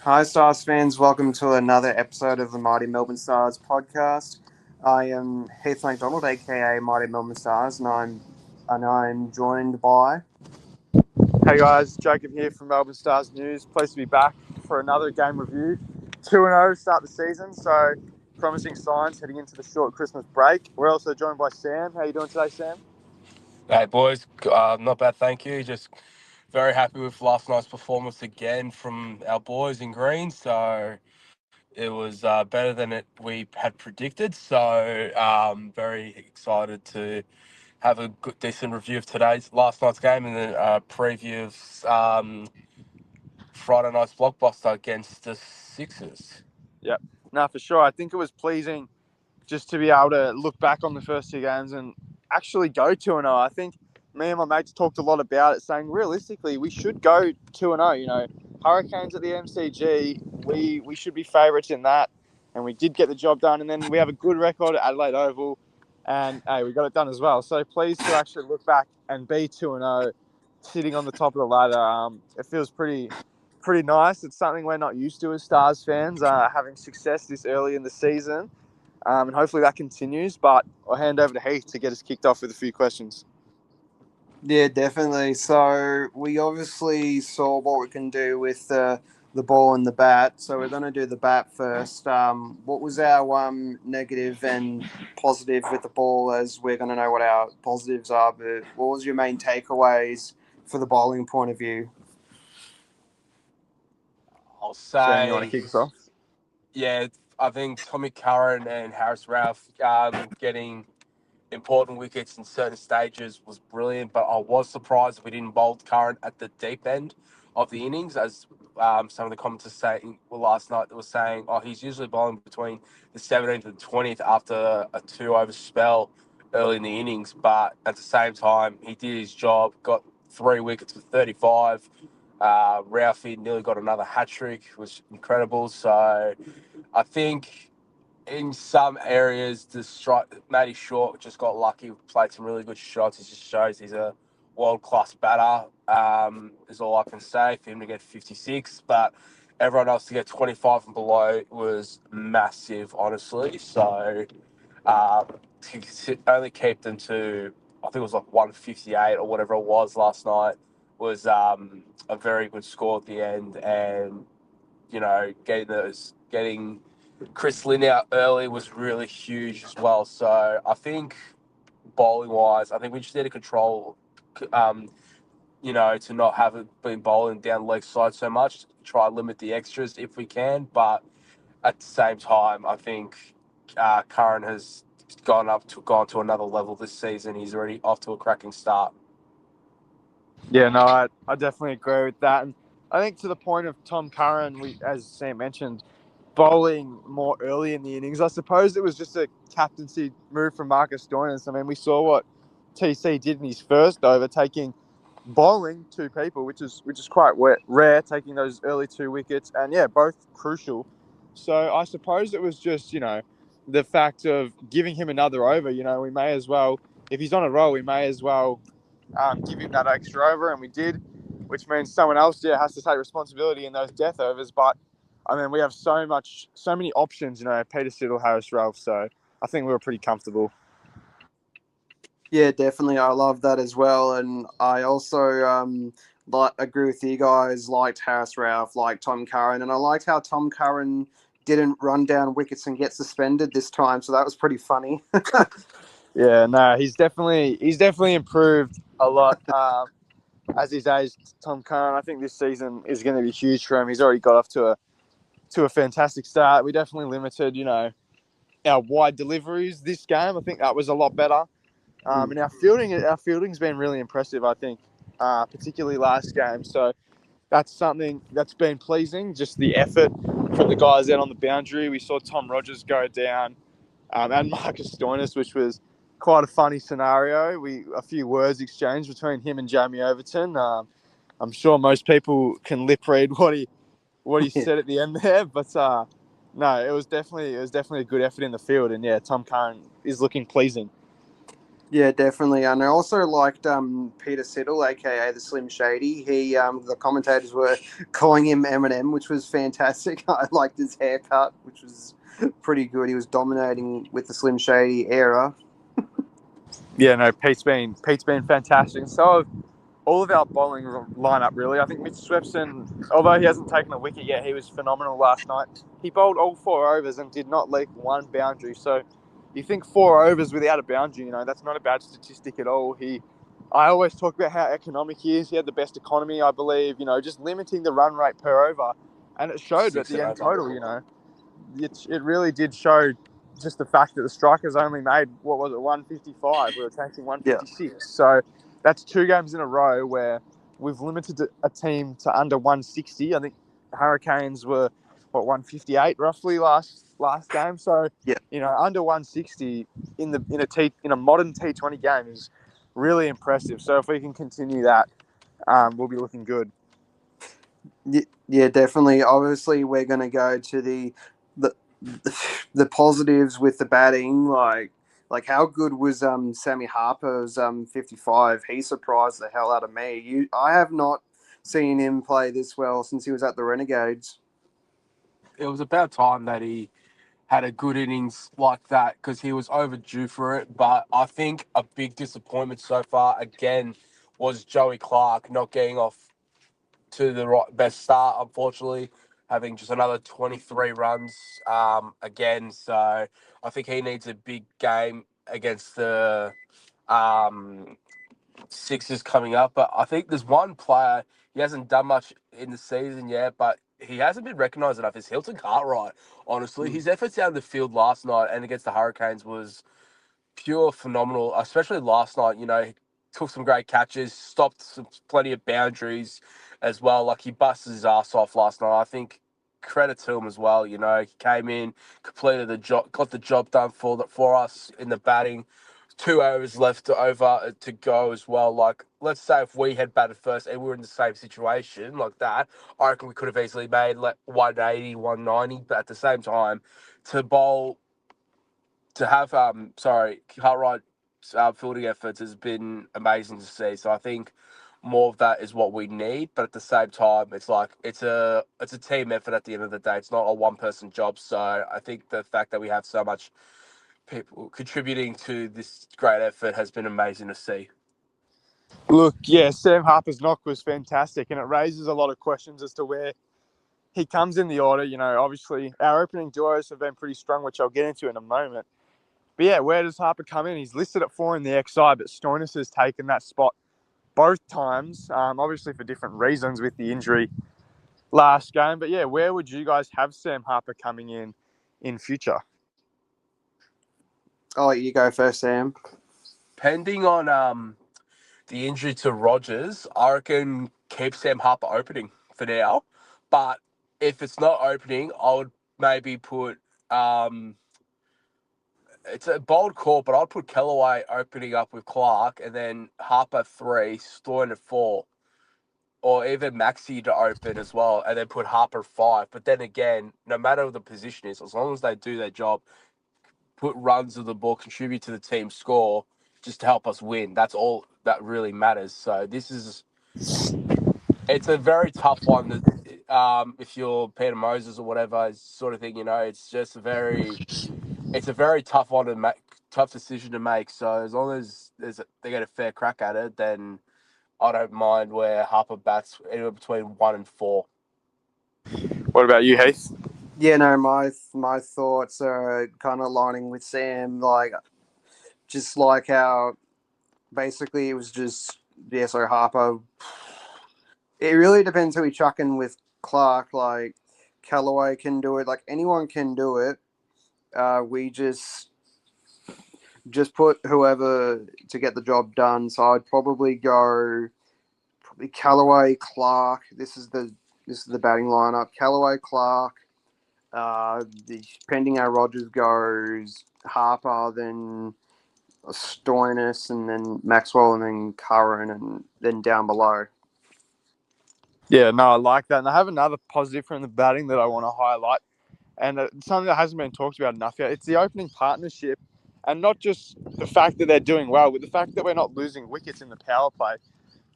Hi, Stars fans. Welcome to another episode of the Mighty Melbourne Stars podcast. I am Heath McDonald, aka Mighty Melbourne Stars, and I'm joined by. Hey guys, Jacob here from Melbourne Stars News. Pleased to be back for another game review. 2-0 to start the season, so promising signs heading into the short Christmas break. We're also joined by Sam. How you doing today, Sam? Hey boys, not bad, thank you. Just very happy with last night's performance again from our boys in green. So it was better than we had predicted. So very excited to have a good, decent review of today's last night's game and then a preview of Friday night's blockbuster against the Sixers. Yep. No, for sure. I think it was pleasing just to be able to look back on the first two games and actually go 2-0. I think me and my mates talked a lot about it, saying realistically we should go 2-0. Hurricanes at the MCG, we should be favourites in that, and we did get the job done. And then we have a good record at Adelaide Oval, and hey, we got it done as well. So pleased to actually look back and be 2-0, sitting on the top of the ladder. It feels pretty nice. It's something we're not used to as Stars fans, having success this early in the season. And hopefully that continues. But I'll hand over to Heath to get us kicked off with a few questions. Yeah, definitely. So we obviously saw what we can do with the ball and the bat. So we're going to do the bat first. What was our negative and positive with the ball? As we're going to know what our positives are. But what was your main takeaways for the bowling point of view? I'll Sam, you want to say, kick us off? yeah, I think Tommy Curran and Harris Ralph getting important wickets in certain stages was brilliant, but I was surprised we didn't bowl Curran at the deep end of the innings, as some of the commenters saying last night were saying, oh, he's usually bowling between the 17th and 20th after a 2-over spell early in the innings, but at the same time, he did his job, got 3 wickets for 35. Ralphie nearly got another hat trick, was incredible. So I think in some areas, Matty Short just got lucky, played some really good shots. It just shows he's a world-class batter, is all I can say for him to get 56. But everyone else to get 25 and below was massive, honestly. So to only keep them to, I think it was like 158 or whatever it was last night, was a very good score at the end. And, getting Chris Lynn out early was really huge as well. So I think bowling wise, I think we just need to control, to not have it been bowling down leg side so much. Try to limit the extras if we can, but at the same time, I think Curran has gone to another level this season. He's already off to a cracking start. Yeah, no, I definitely agree with that. And I think to the point of Tom Curran, as Sam mentioned, bowling more early in the innings. I suppose it was just a captaincy move from Marcus Stoinis. I mean, we saw what TC did in his first over, taking bowling 2 people, which is quite rare, taking those early 2 wickets, and yeah, both crucial. So I suppose it was just the fact of giving him another over. We may as well, if he's on a roll, we may as well give him that extra over, and we did, which means someone else has to take responsibility in those death overs. But I mean, we have so many options, Peter Siddle, Harris Ralph. So I think we were pretty comfortable. Yeah, definitely. I love that as well. And I also agree with you guys, liked Harris Ralph, liked Tom Curran. And I liked how Tom Curran didn't run down wickets and get suspended this time. So that was pretty funny. Yeah, no, he's definitely improved a lot as he's aged. Tom Curran, I think this season is going to be huge for him. He's already got off to a fantastic start. We definitely limited, our wide deliveries this game. I think that was a lot better. And our fielding's been really impressive, I think, particularly last game. So that's something that's been pleasing, just the effort from the guys out on the boundary. We saw Tom Rogers go down and Marcus Stoinis, which was quite a funny scenario. A few words exchanged between him and Jamie Overton. I'm sure most people can lip read what he Yeah. said at the end there, but no, it was definitely a good effort in the field, and yeah, Tom Curran is looking pleasing. Yeah, definitely. And I also liked Peter Siddle, aka the Slim Shady. The commentators were calling him Eminem, which was fantastic. I liked his haircut, which was pretty good. He was dominating with the Slim Shady era. Yeah, no, Pete's been fantastic. And so have all of our bowling lineup, really. I think Mitch Swepson, although he hasn't taken a wicket yet, he was phenomenal last night. He bowled all 4 overs and did not leak one boundary. So you think 4 overs without a boundary, that's not a bad statistic at all. I always talk about how economic he is. He had the best economy, I believe, just limiting the run rate per over. And it showed at Six the and end over. total. It really did show just the fact that the strikers only made, what was it, 155. We were chasing Yeah. 156. So that's 2 games in a row where we've limited a team to under 160. I think the Hurricanes were, 158 roughly last game. So, Yeah. under 160 in a modern T20 game is really impressive. So if we can continue that, we'll be looking good. Yeah, definitely. Obviously, we're going to go to the the positives with the batting. Like how good was Sammy Harper's 55? He surprised the hell out of me. I have not seen him play this well since he was at the Renegades. It was about time that he had a good innings like that because he was overdue for it. But I think a big disappointment so far again was Joey Clark not getting off to the best start, unfortunately, having just another 23 runs again. So I think he needs a big game against the um, Sixers coming up. But I think there's one player, he hasn't done much in the season yet, but he hasn't been recognised enough. Is Hilton Cartwright, honestly. Mm. His efforts down the field last night and against the Hurricanes was pure phenomenal, especially last night. He took some great catches, stopped plenty of boundaries as well. Like he busted his ass off last night. I think credit to him as well. He came in, completed the job, got the job done for us in the batting. 2 overs left over to go as well. Like, let's say if we had batted first and we were in the same situation like that, I reckon we could have easily made like 180, 190. But at the same time, to bowl to have Cartwright's fielding efforts has been amazing to see. So I think more of that is what we need. But at the same time, it's like it's a team effort at the end of the day. It's not a one person job. So I think the fact that we have so much people contributing to this great effort has been amazing to see. Look, yeah, Sam Harper's knock was fantastic, and it raises a lot of questions as to where he comes in the order. Obviously, our opening duos have been pretty strong, which I'll get into in a moment. But yeah, where does Harper come in? He's listed at 4 in the XI, but Stoinis has taken that spot both times, obviously for different reasons with the injury last game. But yeah, where would you guys have Sam Harper coming in future? I'll let you go first, Sam. Pending on the injury to Rogers, I reckon keep Sam Harper opening for now. But if it's not opening, I would maybe put it's a bold call, but I'd put Kellaway opening up with Clark and then Harper 3, Stoin at 4, or even Maxi to open as well, and then put Harper 5. But then again, no matter what the position is, as long as they do their job, put runs of the ball, contribute to the team score, just to help us win. That's all that really matters. So it's a very tough one. That if you're Peter Moses or whatever sort of thing, it's a very tough one to make, tough decision to make. So as long as they get a fair crack at it, then I don't mind where Harper bats anywhere between 1 and 4. What about you, Heath? Yeah, no, my thoughts are kind of aligning with Sam. Like, just like how basically it was just so Harper. It really depends who we chuck in with Clark. Like Callaway can do it. Like anyone can do it. We just put whoever to get the job done. So I'd probably go Callaway, Clark. This is the batting lineup. Callaway, Clark. Depending how Rogers goes, Harper, then Stoinis, and then Maxwell, and then Curran, and then down below. Yeah, no, I like that. And I have another positive from the batting that I want to highlight, and something that hasn't been talked about enough yet. It's the opening partnership, and not just the fact that they're doing well, with the fact that we're not losing wickets in the power play.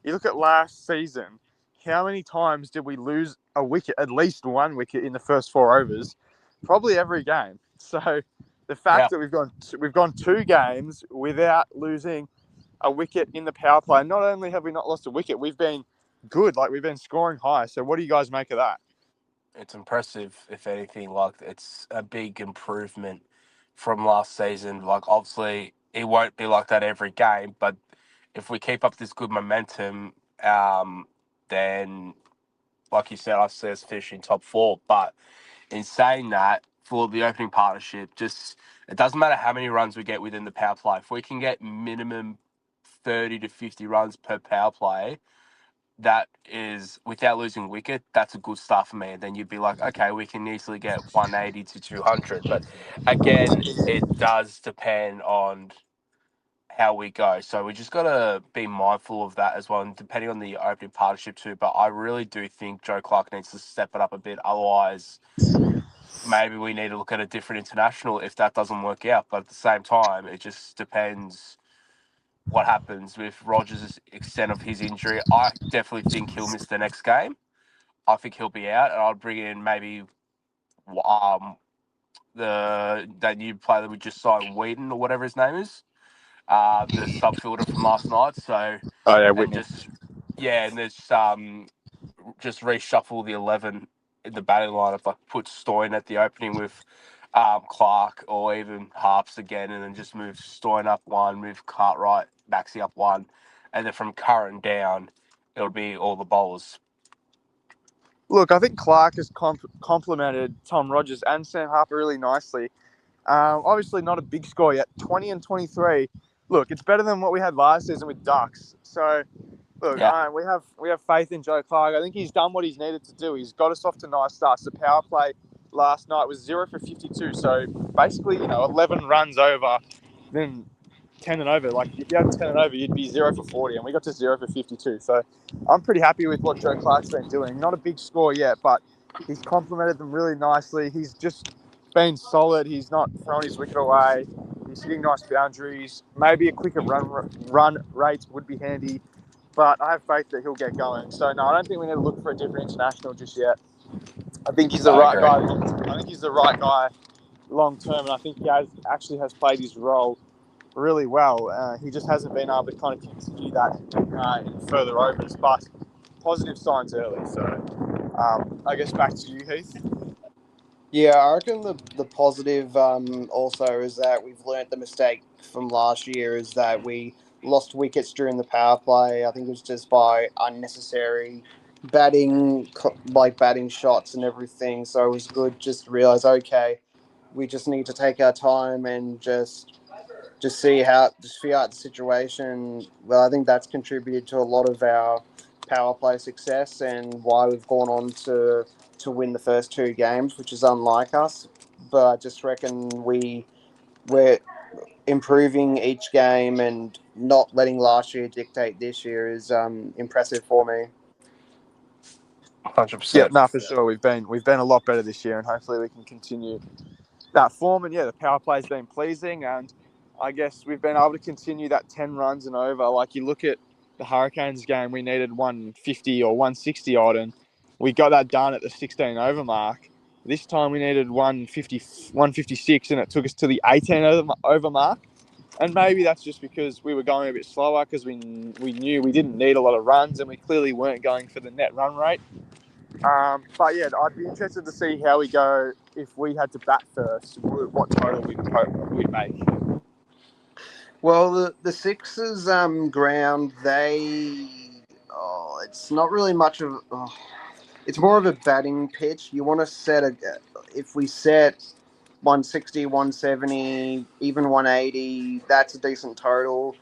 You look at last season, how many times did we lose a wicket, at least one wicket in the first 4 overs? Probably every game. So the fact that we've gone 2 games without losing a wicket in the power play. Not only have we not lost a wicket, we've been good. Like, we've been scoring high. So what do you guys make of that? It's impressive, if anything. Like, it's a big improvement from last season. Like, obviously, it won't be like that every game, but if we keep up this good momentum, then, like you said, I see us finishing top 4. But in saying that, for the opening partnership, just it doesn't matter how many runs we get within the power play. If we can get minimum 30 to 50 runs per power play, that is without losing wicket, that's a good start for me. And then you'd be like, okay, we can easily get 180 to 200. But again, it does depend on how we go. So we just got to be mindful of that as well, and depending on the opening partnership too. But I really do think Joe Clark needs to step it up a bit. Otherwise, maybe we need to look at a different international if that doesn't work out. But at the same time, it just depends what happens with Rogers' extent of his injury. I definitely think he'll miss the next game. I think he'll be out, and I'll bring in maybe that new player that we just signed, Wheaton or whatever his name is, the sub fielder from last night. So, Oh, yeah, and Whitney. and there's just reshuffle the 11 in the batting lineup, like put Stoyne at the opening with Clark, or even Harps again, and then just move Stoyne up one, move Cartwright, Maxi up one, and then from Curran down, it'll be all the bowlers. Look, I think Clark has complemented Tom Rogers and Sam Harper really nicely. Obviously, not a big score yet. 20 and 23. Look, it's better than what we had last season with Ducks. So, look, Yeah. we have faith in Joe Clark. I think he's done what he's needed to do. He's got us off to nice starts. The power play last night was 0 for 52. So basically, 11 runs over, then 10 and over. Like, if you had 10 and over, you'd be 0 for 40, and we got to 0 for 52. So I'm pretty happy with what Joe Clark's been doing. Not a big score yet, but he's complemented them really nicely. He's just been solid. He's not thrown his wicket away. He's hitting nice boundaries. Maybe a quicker run rate would be handy, but I have faith that he'll get going. So no, I don't think we need to look for a different international just yet. I think he's the I right agree. guy. I think he's the right guy long term, and I think he has played his role really well. He just hasn't been able to kind of continue that in further overs, but positive signs early. So I guess back to you, Heath. Yeah, I reckon the positive also is that we've learnt the mistake from last year is that we lost wickets during the power play. I think it was just by unnecessary batting shots and everything. So it was good just to realise, okay, we just need to take our time and just figure out the situation. Well, I think that's contributed to a lot of our power play success and why we've gone on to win the first 2 games, which is unlike us. But I just reckon we're improving each game and not letting last year dictate this year is impressive for me. 100%. Yeah, no, for sure. We've been a lot better this year, and hopefully we can continue that form. And yeah, the power play's been pleasing, and I guess we've been able to continue that 10 runs and over. Like, you look at the Hurricanes game, we needed 150 or 160 odd, and we got that done at the 16 over mark. This time we needed 150, 156, and it took us to the 18 over mark. And maybe that's just because we were going a bit slower, because we knew we didn't need a lot of runs, and we clearly weren't going for the net run rate. But yeah, I'd be interested to see how we go if we had to bat first. What total we'd make. Well, the Sixers ground it's not really much of it's more of a batting pitch. You want to if we set 160, 170, even 180, that's a decent total.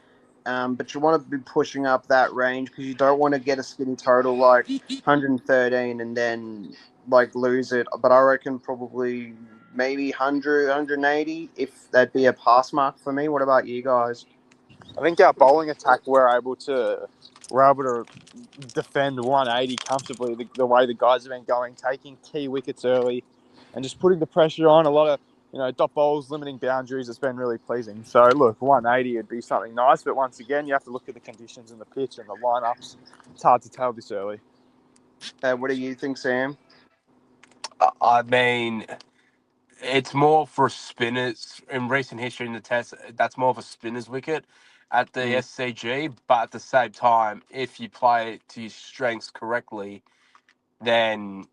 But you want to be pushing up that range because you don't want to get a skinny total like 113 and then like lose it. But I reckon probably maybe 100, 180 if that'd be a pass mark for me. What about you guys? I think our bowling attack we're able to defend 180 comfortably. The way the guys have been going, taking key wickets early, and just putting the pressure on. A lot of dot balls, limiting boundaries. It's been really pleasing. So, look, 180 would be something nice. But once again, you have to look at the conditions and the pitch and the lineups. It's hard to tell this early. What do you think, Sam? I mean, it's more for spinners in recent history in the test. That's more of a spinner's wicket at the Mm. SCG. But at the same time, if you play it to your strengths correctly, then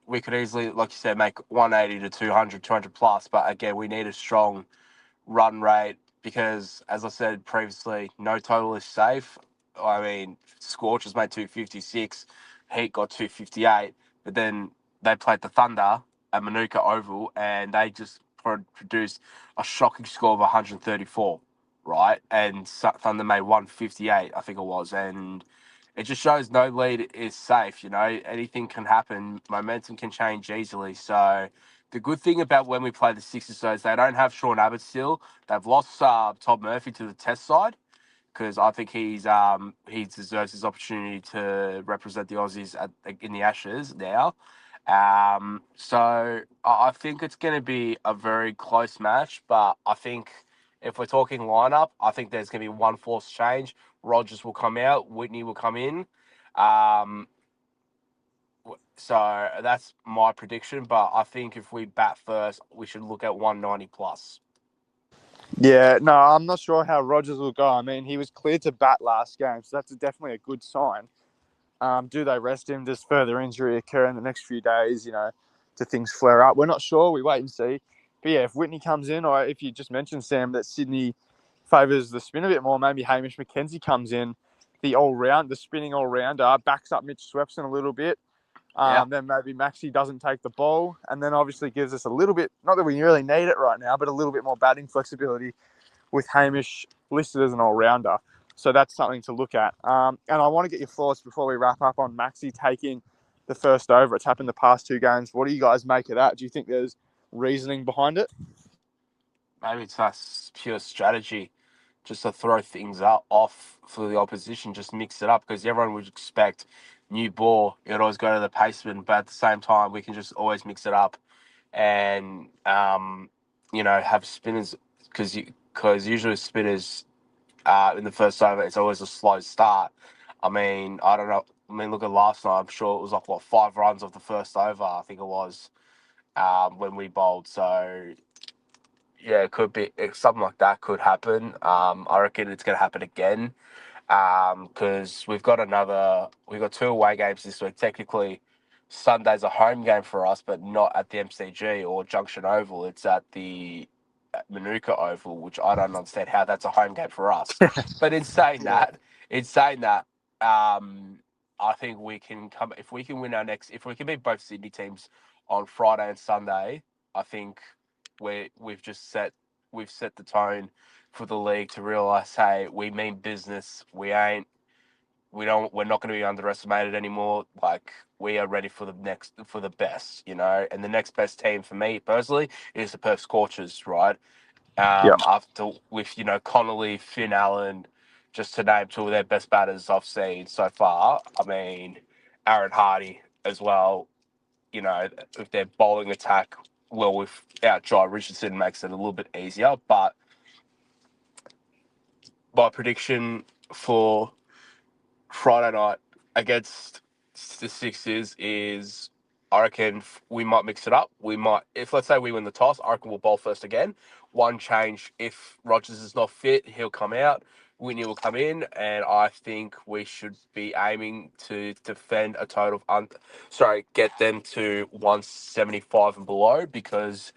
we could easily, like you said, make 180 to 200, 200 plus. But again, we need a strong run rate because, as I said previously, no total is safe. I mean, Scorchers made 256, Heat got 258, but then they played the Thunder at Manuka Oval and they just produced a shocking score of 134, right? And Thunder made 158, I think it was, and it just shows no lead is safe. Anything can happen. Momentum can change easily. So the good thing about when we play the Sixers though is they don't have Sean Abbott still. They've lost Todd Murphy to the Test side because I think he deserves his opportunity to represent the Aussies in the Ashes now. So I think it's going to be a very close match, but I think if we're talking lineup, I think there's going to be one force change. Rogers will come out, Whitney will come in. Um, so that's my prediction, but I think if we bat first, we should look at 190 plus. Yeah, no, I'm not sure how Rogers will go. I mean, he was cleared to bat last game, so that's definitely a good sign. Do they rest him? Does further injury occur in the next few days? Do things flare up? We're not sure. We wait and see. But yeah, if Whitney comes in, or if you just mentioned, Sam, that Sydney favours the spin a bit more, maybe Hamish McKenzie comes in, the spinning all-rounder, backs up Mitch Swepson a little bit. Yeah. Then maybe Maxi doesn't take the ball, and then obviously gives us a little bit, not that we really need it right now, but a little bit more batting flexibility with Hamish listed as an all-rounder. So that's something to look at. And I want to get your thoughts before we wrap up on Maxi taking the first over. It's happened the past two games. What do you guys make of that? Do you think there's reasoning behind it? Maybe it's that's pure strategy, just to throw things off for the opposition, just mix it up because everyone would expect new ball. It would always go to the paceman, but at the same time, we can just always mix it up and have spinners because usually spinners in the first over it's always a slow start. I mean, I don't know. I mean, look at last night. I'm sure it was like 5 runs off the first over. I think it was when we bowled. So yeah, it could be something like that could happen. I reckon it's going to happen again because we've got two away games this week. Technically, Sunday's a home game for us, but not at the MCG or Junction Oval. It's at the Manuka Oval, which I don't understand how that's a home game for us. But Yeah. in saying that, I think we can come if we can win if we can beat both Sydney teams on Friday and Sunday. I think we've set the tone for the league to realise, hey, we mean business. We're not going to be underestimated anymore. Like we are ready for the best, and the next best team for me personally is the Perth Scorchers, right? Yeah. After with Connolly, Finn Allen, just to name two of their best batters I've seen so far. I mean, Aaron Hardy as well. If their bowling attack, well, without Jai Richardson makes it a little bit easier. But my prediction for Friday night against the Sixers is I reckon we might mix it up. We might, if let's say we win the toss, I reckon we'll bowl first again. One change, if Rogers is not fit, he'll come out. Whitney will come in, and I think we should be aiming to defend a total of, get them to 175 and below because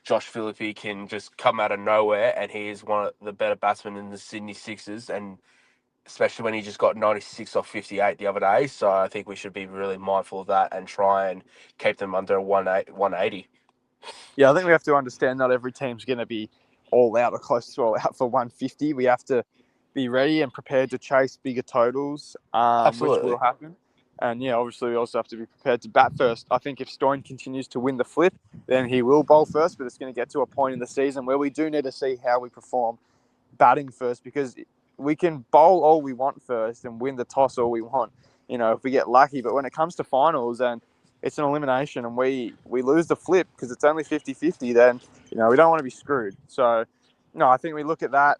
Josh Philippe can just come out of nowhere, and he is one of the better batsmen in the Sydney Sixers, and especially when he just got 96 off 58 the other day. So I think we should be really mindful of that and try and keep them under 180. Yeah, I think we have to understand not every team's going to be all out or close to all out for 150. We have to be ready and prepared to chase bigger totals, which will Absolutely. happen. And yeah, obviously we also have to be prepared to bat first. I think if Stoin continues to win the flip, then he will bowl first, but it's going to get to a point in the season where we do need to see how we perform batting first because we can bowl all we want first and win the toss all we want, if we get lucky. But when it comes to finals and it's an elimination and we lose the flip because it's only 50-50, then, we don't want to be screwed. So, no, I think we look at that.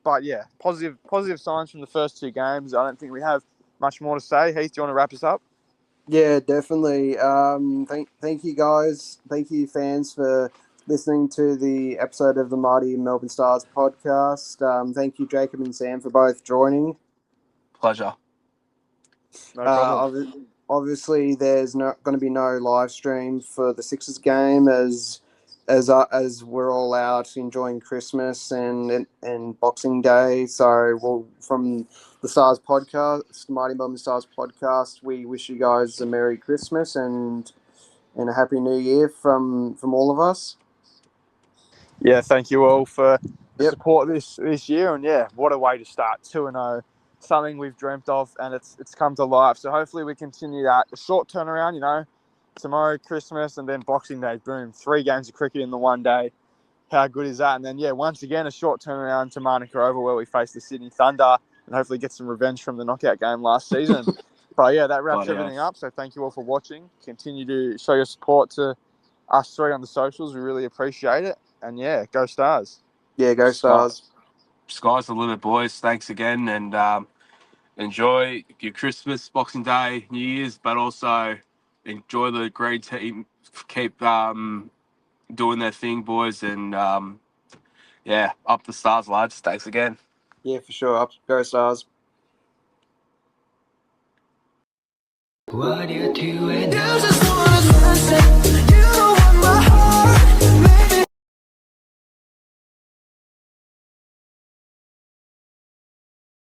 But yeah, positive signs from the first two games. I don't think we have much more to say. Heath, do you want to wrap us up? Yeah, definitely. Thank you guys. Thank you, fans, for listening to the episode of the Mighty Melbourne Stars podcast. Thank you, Jacob and Sam, for both joining. Pleasure. No problem. Obviously, there's not going to be no live stream for the Sixers game as we're all out enjoying Christmas and Boxing Day. So, from the Stars podcast, Mighty Melbourne Stars podcast, we wish you guys a Merry Christmas and a Happy New Year from all of us. Yeah, thank you all for the Yep. support this year, and yeah, what a way to start 2-0. Something we've dreamt of, and it's come to life. So hopefully we continue that. A short turnaround, tomorrow Christmas and then Boxing Day. Boom, 3 games of cricket in the one day. How good is that? And then once again a short turnaround to Manuka Oval where we face the Sydney Thunder and hopefully get some revenge from the knockout game last season. But yeah, that wraps everything up. So thank you all for watching. Continue to show your support to us 3 on the socials. We really appreciate it. And yeah, go Stars. Yeah, go Stars. Sky's the limit, boys. Thanks again, and enjoy your Christmas, Boxing Day, New Year's, but also enjoy the great team. Keep doing their thing, boys, and up the Stars, lads. Thanks again. Yeah, for sure. Up, go Stars. What you doing? You just wanna